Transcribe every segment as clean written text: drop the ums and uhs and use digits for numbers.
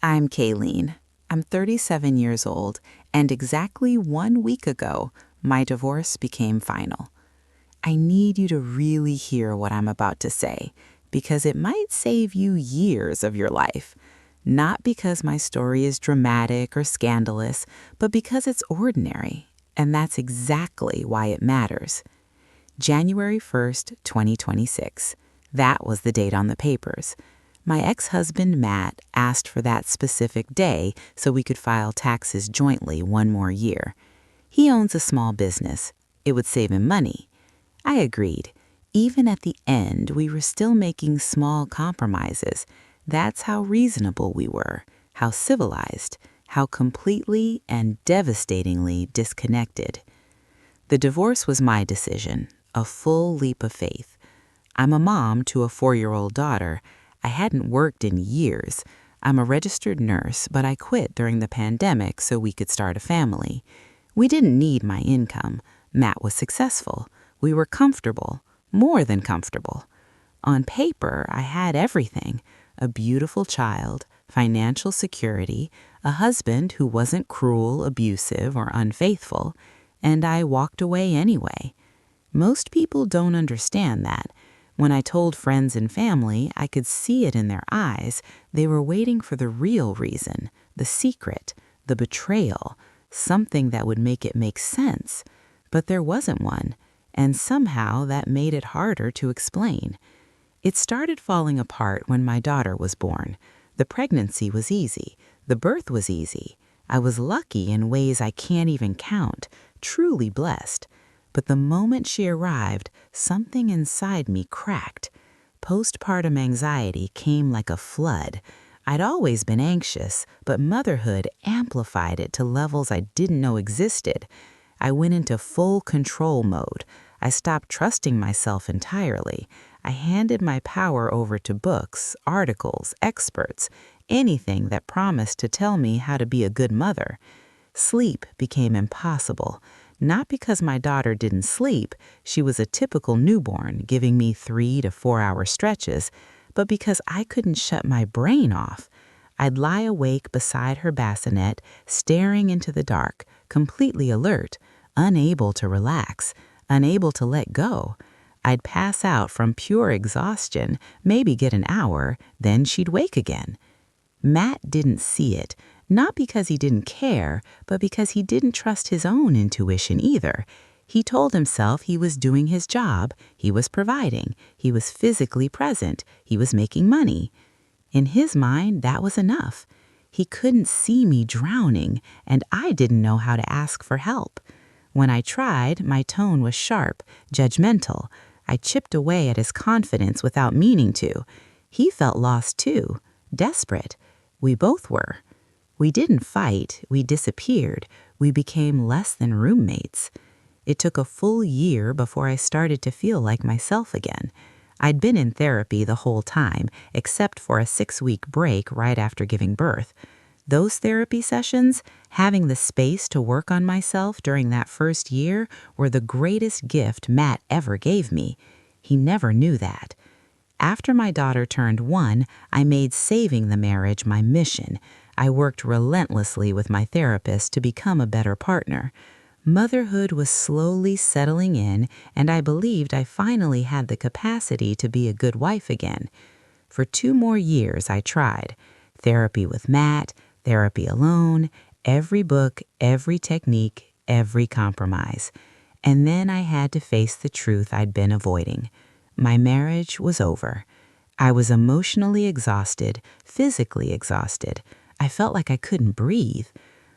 I'm Kayleen. I'm 37 years old, and exactly 1 week ago, my divorce became final. I need you to really hear what I'm about to say, because it might save you years of your life. Not because my story is dramatic or scandalous, but because it's ordinary, and that's exactly why it matters. January 1st, 2026. That was the date on the papers. My ex-husband, Matt, asked for that specific day so we could file taxes jointly one more year. He owns a small business. It would save him money. I agreed. Even at the end, we were still making small compromises. That's how reasonable we were, how civilized, how completely and devastatingly disconnected. The divorce was my decision, a full leap of faith. I'm a mom to a 4-year-old daughter. I hadn't worked in years. I'm a registered nurse, but I quit during the pandemic so we could start a family. We didn't need my income. Matt was successful. We were comfortable, more than comfortable. On paper, I had everything: a beautiful child, financial security, a husband who wasn't cruel, abusive, or unfaithful, and I walked away anyway. Most people don't understand that. When I told friends and family, I could see it in their eyes. They were waiting for the real reason, the secret, the betrayal, something that would make it make sense. But there wasn't one, and somehow that made it harder to explain. It started falling apart when my daughter was born. The pregnancy was easy. The birth was easy. I was lucky in ways I can't even count, truly blessed. But the moment she arrived, something inside me cracked. Postpartum anxiety came like a flood. I'd always been anxious, but motherhood amplified it to levels I didn't know existed. I went into full control mode. I stopped trusting myself entirely. I handed my power over to books, articles, experts, anything that promised to tell me how to be a good mother. Sleep became impossible. Not because my daughter didn't sleep, she was a typical newborn, giving me 3 to 4 hour stretches, but because I couldn't shut my brain off. I'd lie awake beside her bassinet, staring into the dark, completely alert, unable to relax, unable to let go. I'd pass out from pure exhaustion, maybe get an hour, then she'd wake again. Matt didn't see it. Not because he didn't care, but because he didn't trust his own intuition either. He told himself he was doing his job, he was providing, he was physically present, he was making money. In his mind, that was enough. He couldn't see me drowning, and I didn't know how to ask for help. When I tried, my tone was sharp, judgmental. I chipped away at his confidence without meaning to. He felt lost too, desperate. We both were. We didn't fight, we disappeared, we became less than roommates. It took a full year before I started to feel like myself again. I'd been in therapy the whole time, except for a 6-week break right after giving birth. Those therapy sessions, having the space to work on myself during that first year, were the greatest gift Matt ever gave me. He never knew that. After my daughter turned 1, I made saving the marriage my mission. I worked relentlessly with my therapist to become a better partner. Motherhood was slowly settling in, and I believed I finally had the capacity to be a good wife again. For 2 more years, I tried. Therapy with Matt, therapy alone, every book, every technique, every compromise. And then I had to face the truth I'd been avoiding. My marriage was over. I was emotionally exhausted, physically exhausted. I felt like I couldn't breathe.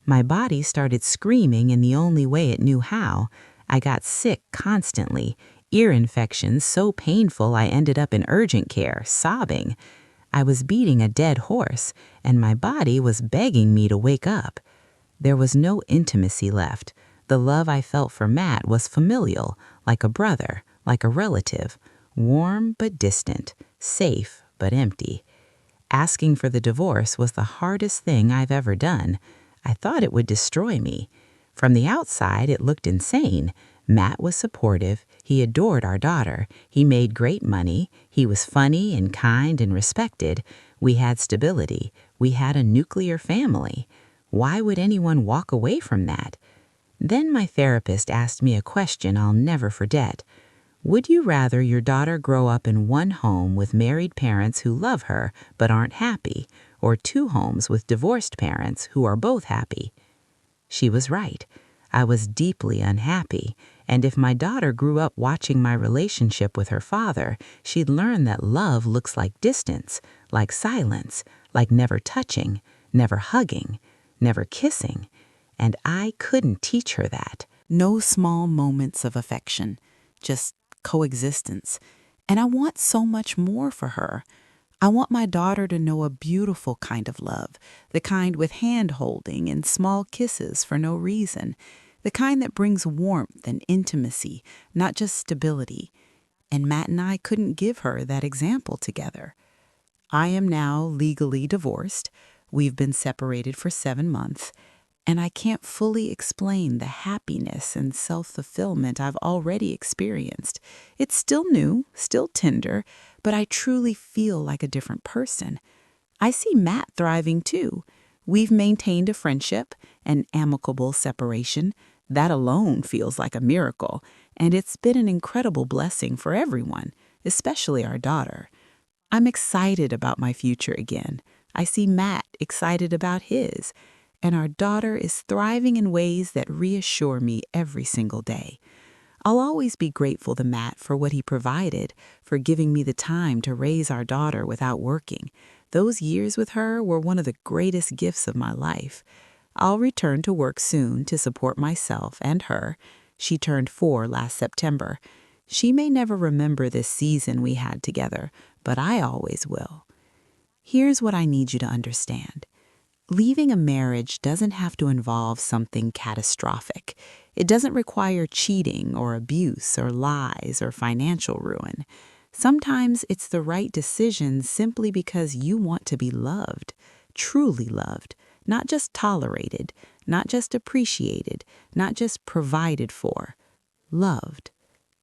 My body started screaming in the only way it knew how. I got sick constantly, ear infections so painful I ended up in urgent care, sobbing. I was beating a dead horse, and my body was begging me to wake up. There was no intimacy left. The love I felt for Matt was familial, like a brother, like a relative, warm but distant, safe but empty. Asking for the divorce was the hardest thing I've ever done. I thought it would destroy me. From the outside, it looked insane. Matt was supportive. He adored our daughter. He made great money. He was funny and kind and respected. We had stability. We had a nuclear family. Why would anyone walk away from that? Then my therapist asked me a question I'll never forget. Would you rather your daughter grow up in one home with married parents who love her but aren't happy, or two homes with divorced parents who are both happy? She was right. I was deeply unhappy, and if my daughter grew up watching my relationship with her father, she'd learn that love looks like distance, like silence, like never touching, never hugging, never kissing. And I couldn't teach her that. No small moments of affection, just coexistence. And I want so much more for her. I want my daughter to know a beautiful kind of love, the kind with hand holding and small kisses for no reason, the kind that brings warmth and intimacy, not just stability. And Matt and I couldn't give her that example together. I am now legally divorced. We've been separated for 7 months, and I can't fully explain the happiness and self-fulfillment I've already experienced. It's still new, still tender, but I truly feel like a different person. I see Matt thriving too. We've maintained a friendship, an amicable separation. That alone feels like a miracle, and it's been an incredible blessing for everyone, especially our daughter. I'm excited about my future again. I see Matt excited about his, and our daughter is thriving in ways that reassure me every single day. I'll always be grateful to Matt for what he provided, for giving me the time to raise our daughter without working. Those years with her were one of the greatest gifts of my life. I'll return to work soon to support myself and her. She turned 4 last September. She may never remember this season we had together, but I always will. Here's what I need you to understand. Leaving a marriage doesn't have to involve something catastrophic. It doesn't require cheating or abuse or lies or financial ruin. Sometimes it's the right decision simply because you want to be loved, truly loved, not just tolerated, not just appreciated, not just provided for. Loved.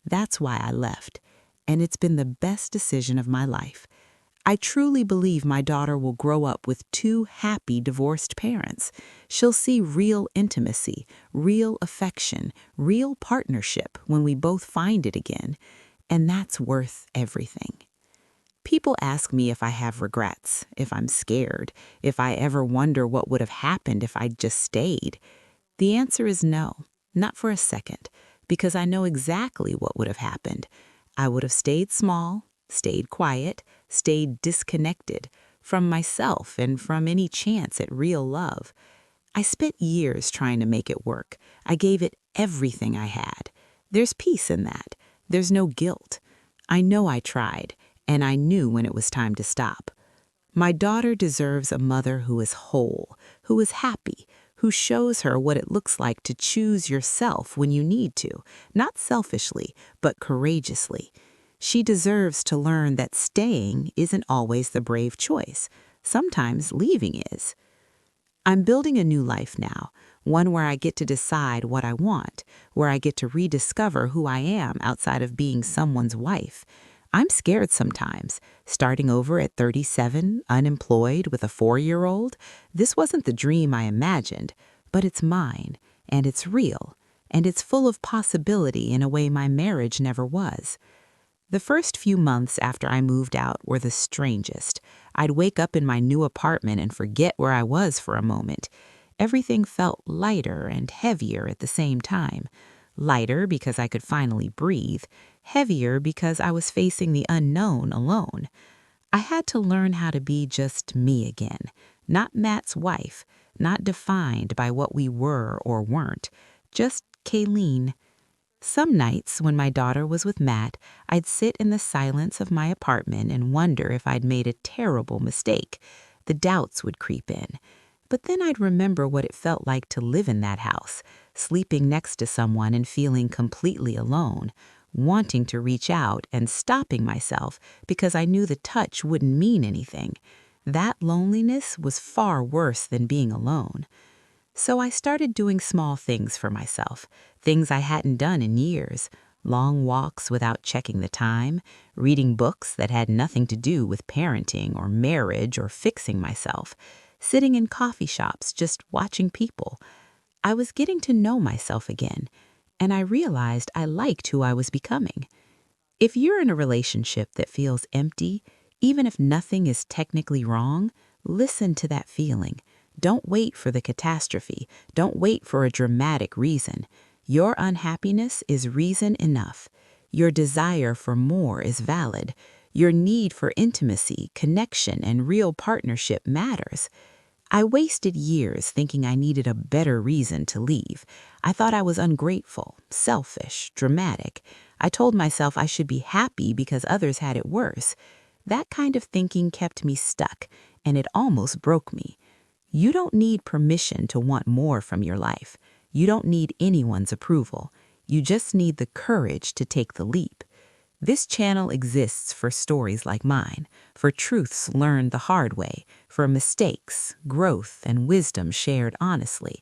That's why I left, and it's been the best decision of my life. I truly believe my daughter will grow up with 2 happy divorced parents. She'll see real intimacy, real affection, real partnership when we both find it again, and that's worth everything. People ask me if I have regrets, if I'm scared, if I ever wonder what would have happened if I'd just stayed. The answer is no, not for a second, because I know exactly what would have happened. I would have stayed small, stayed quiet, stayed disconnected from myself and from any chance at real love. I spent years trying to make it work. I gave it everything I had. There's peace in that. There's no guilt. I know I tried, and I knew when it was time to stop. My daughter deserves a mother who is whole, who is happy, who shows her what it looks like to choose yourself when you need to, not selfishly, but courageously. She deserves to learn that staying isn't always the brave choice. Sometimes leaving is. I'm building a new life now, one where I get to decide what I want, where I get to rediscover who I am outside of being someone's wife. I'm scared sometimes, starting over at 37, unemployed with a 4-year-old. This wasn't the dream I imagined, but it's mine, and it's real, and it's full of possibility in a way my marriage never was. The first few months after I moved out were the strangest. I'd wake up in my new apartment and forget where I was for a moment. Everything felt lighter and heavier at the same time. Lighter because I could finally breathe, heavier because I was facing the unknown alone. I had to learn how to be just me again, not Matt's wife, not defined by what we were or weren't, just Kayleen. Some nights when my daughter was with Matt, I'd sit in the silence of my apartment and wonder if I'd made a terrible mistake. The doubts would creep in. But then I'd remember what it felt like to live in that house, sleeping next to someone and feeling completely alone, wanting to reach out and stopping myself because I knew the touch wouldn't mean anything. That loneliness was far worse than being alone. So I started doing small things for myself, things I hadn't done in years. long walks without checking the time, reading books that had nothing to do with parenting or marriage or fixing myself, sitting in coffee shops just watching people. I was getting to know myself again, and I realized I liked who I was becoming. If you're in a relationship that feels empty, even if nothing is technically wrong, listen to that feeling. Don't wait for the catastrophe. Don't wait for a dramatic reason. Your unhappiness is reason enough. Your desire for more is valid. Your need for intimacy, connection, and real partnership matters. I wasted years thinking I needed a better reason to leave. I thought I was ungrateful, selfish, dramatic. I told myself I should be happy because others had it worse. That kind of thinking kept me stuck, and it almost broke me. You don't need permission to want more from your life. You don't need anyone's approval. You just need the courage to take the leap. This channel exists for stories like mine, for truths learned the hard way, for mistakes, growth, and wisdom shared honestly.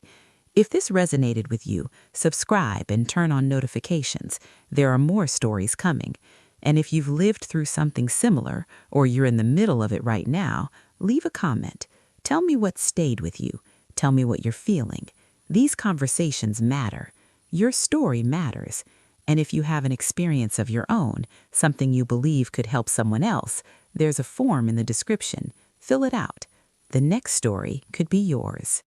If this resonated with you, subscribe and turn on notifications. There are more stories coming. And if you've lived through something similar, or you're in the middle of it right now, leave a comment. Tell me what stayed with you. Tell me what you're feeling. These conversations matter. Your story matters. And if you have an experience of your own, something you believe could help someone else, there's a form in the description. Fill it out. The next story could be yours.